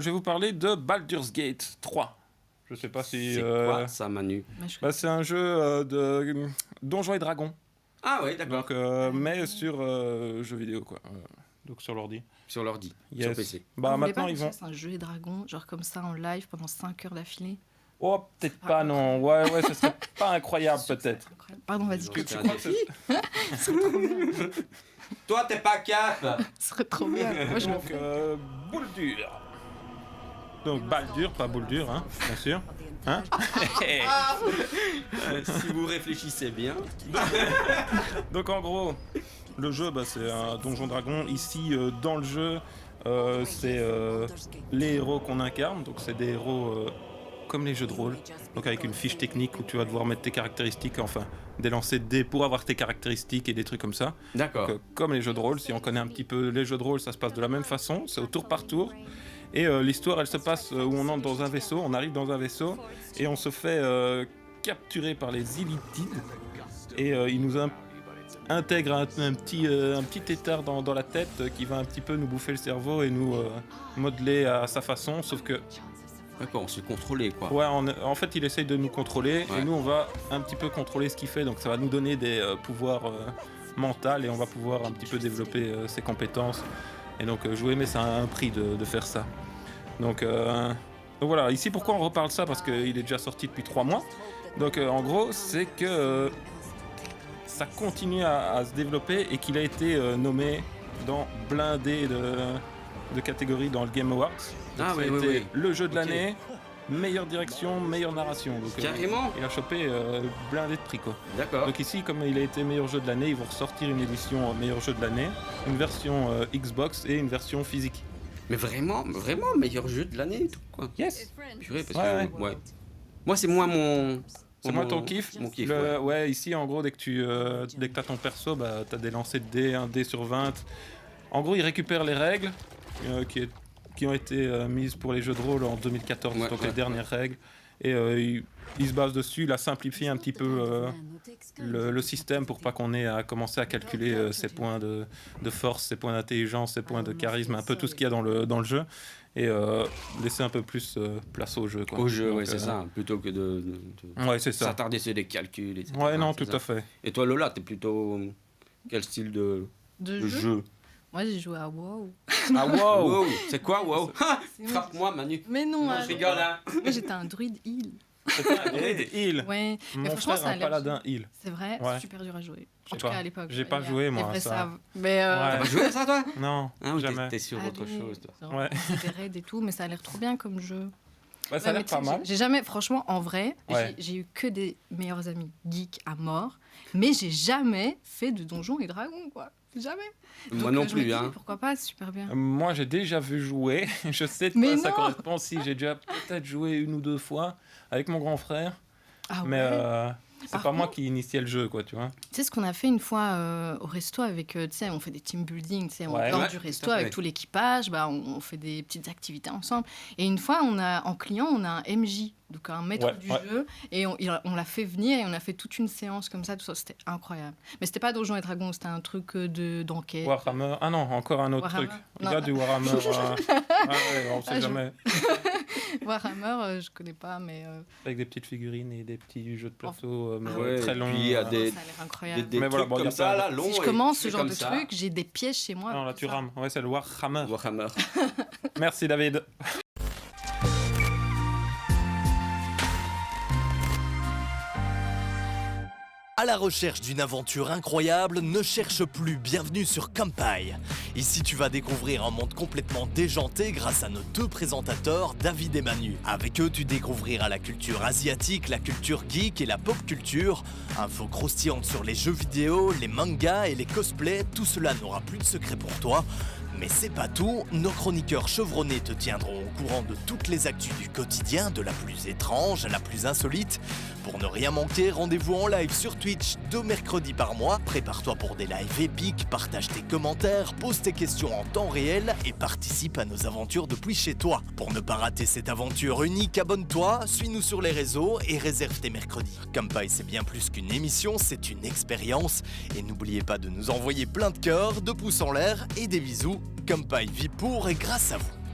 vais vous parler de Baldur's Gate 3. Je sais pas si... C'est quoi ça, Manu? C'est un jeu de Donjons et Dragons. Ah ouais, d'accord. Donc, mais sur jeux vidéo, quoi. Donc sur l'ordi. Sur l'ordi, yes. sur PC. Maintenant, ils vont... C'est un jeu et dragon, genre comme ça en live pendant 5 heures d'affilée. Oh, peut-être pas, non. Ouais, ce serait pas incroyable, peut-être. Incroyable. Pardon, vas-y. Que tu crois que Ce serait trop bien. Toi, t'es pas cap. Ce serait trop bien. Moi, je le Donc, fais. Bouldur. Donc, Baldur, pas Bouldur, hein, bien sûr. Hein? Si vous réfléchissez bien. Donc, en gros, le jeu, c'est un Donjon Dragon. Ici, dans le jeu, c'est les héros qu'on incarne. Donc, c'est des héros comme les jeux de rôle. Donc, avec une fiche technique où tu vas devoir mettre tes caractéristiques, enfin, des lancers de dés pour avoir tes caractéristiques et des trucs comme ça. D'accord. Donc, comme les jeux de rôle, si on connaît un petit peu les jeux de rôle, ça se passe de la même façon. C'est au tour par tour. Et l'histoire, elle se passe où on entre dans un vaisseau, on arrive dans un vaisseau et on se fait capturer par les Illitides. Et ils nous intègrent un petit tétard dans la tête qui va un petit peu nous bouffer le cerveau et nous modeler à sa façon, sauf que... D'accord, on se contrôler, quoi. Ouais, en fait, il essaye de nous contrôler et nous, on va un petit peu contrôler ce qu'il fait. Donc ça va nous donner des pouvoirs mentaux et on va pouvoir un petit peu développer ses compétences. Et donc jouer, mais ça a un prix de faire ça. Donc voilà, ici pourquoi on reparle ça? Parce qu'il est déjà sorti depuis 3 mois. Donc en gros, c'est que ça continue à se développer et qu'il a été nommé dans blindé de catégories dans le Game Awards. Donc, ça a été le jeu de l'année, meilleure direction, meilleure narration. Donc, carrément. Il a chopé blindé de prix, quoi. D'accord. Donc ici, comme il a été meilleur jeu de l'année, ils vont ressortir une édition meilleur jeu de l'année, une version Xbox et une version physique. Mais vraiment, meilleur jeu de l'année et tout, quoi. Yes. Purée, parce que... Ouais. Moi, c'est moins mon... C'est moins ton kiff. Mon kiff, ouais, ici, en gros, dès que t'as ton perso, t'as des lancers de dés, un dé sur 20. En gros, il récupère les règles qui ont été mises pour les jeux de rôle en 2014, donc les dernières règles. Et il se base dessus, il a simplifié un petit peu le système pour pas qu'on ait à commencer à calculer ses points de force, ses points d'intelligence, ses points de charisme, un peu tout ce qu'il y a dans le jeu. Et laisser un peu plus place au jeu, quoi. Au jeu, ouais, c'est ça, plutôt que de ouais, c'est ça. s'attarder sur des calculs, etc. Ouais, non, tout à fait. Et toi, Lola, t'es plutôt... Quel style de jeu? Moi, j'ai joué à WoW. Ah, wow. C'est quoi, WoW? Frappe-moi, Manu. Mais non, je rigole, hein. Moi, j'étais un druide heal. Heal. Ouais, mais Mon franchement, frère ça a un l'air... paladin heal. C'est vrai, Ouais. c'est super dur à jouer. En Je tout sais cas, pas. à l'époque. J'ai pas Les joué, moi, vrais ça. savent. Mais Ouais. T'as joué à ça, toi? Non, Hein, jamais. t'es sur autre chose, toi. Genre, Ouais. des raids et tout, mais ça a l'air trop bien comme jeu. Ouais, ça a Ouais, l'air mais pas tu sais, mal. J'ai jamais, franchement, en vrai, Ouais. j'ai eu que des meilleurs amis geeks à mort, mais j'ai jamais fait de Donjons et Dragons, quoi. Jamais. Moi Donc, non je me plus, dis, hein. Pourquoi pas, c'est super bien. Moi, j'ai déjà vu jouer. Je sais de Mais quoi ça non. correspond. Si j'ai déjà peut-être joué 1 ou 2 fois avec mon grand frère. Ah Mais ouais. c'est Par pas moi contre- qui initiais le jeu, quoi, tu vois. Tu sais ce qu'on a fait une fois au resto avec, tu sais, on fait des team building, tu sais, on Ouais. sort Ouais, du tout resto à fait. avec tout l'équipage, on fait des petites activités ensemble. Et une fois, en client, on a un MJ, donc un maître du jeu, et on l'a fait venir et on a fait toute une séance comme ça, tout ça, c'était incroyable. Mais c'était pas Donjons et Dragons, c'était un truc d'enquête. Warhammer. Ah non, encore un autre Warhammer. truc. Il Non. y a du Warhammer. Ouais, on sait Ah, jamais. Warhammer, je connais pas, mais Avec des petites figurines et des petits jeux de plateau mais Ouais, très et longs. puis il y a des ça a l'air incroyable. des Mais voilà, trucs bon, il y comme a ça, pas- là, longs. Si je et commence ce c'est genre comme de ça. truc, j'ai des pièges chez moi. Non, là, tu Ça. rames. Ouais, c'est le Warhammer. Warhammer. Merci, David. À la recherche d'une aventure incroyable, ne cherche plus, bienvenue sur Kampai. Ici tu vas découvrir un monde complètement déjanté grâce à nos 2 présentateurs, David et Manu. Avec eux tu découvriras la culture asiatique, la culture geek et la pop culture. Infos croustillantes sur les jeux vidéo, les mangas et les cosplays, tout cela n'aura plus de secret pour toi. Mais c'est pas tout, nos chroniqueurs chevronnés te tiendront au courant de toutes les actus du quotidien, de la plus étrange à la plus insolite. Pour ne rien manquer, rendez-vous en live sur Twitch 2 mercredis par mois. Prépare-toi pour des lives épiques, partage tes commentaires, pose tes questions en temps réel et participe à nos aventures depuis chez toi. Pour ne pas rater cette aventure unique, abonne-toi, suis-nous sur les réseaux et réserve tes mercredis. Kampai, c'est bien plus qu'une émission, c'est une expérience. Et n'oubliez pas de nous envoyer plein de cœurs, de pouces en l'air et des bisous. Kampai vit pour et grâce à vous.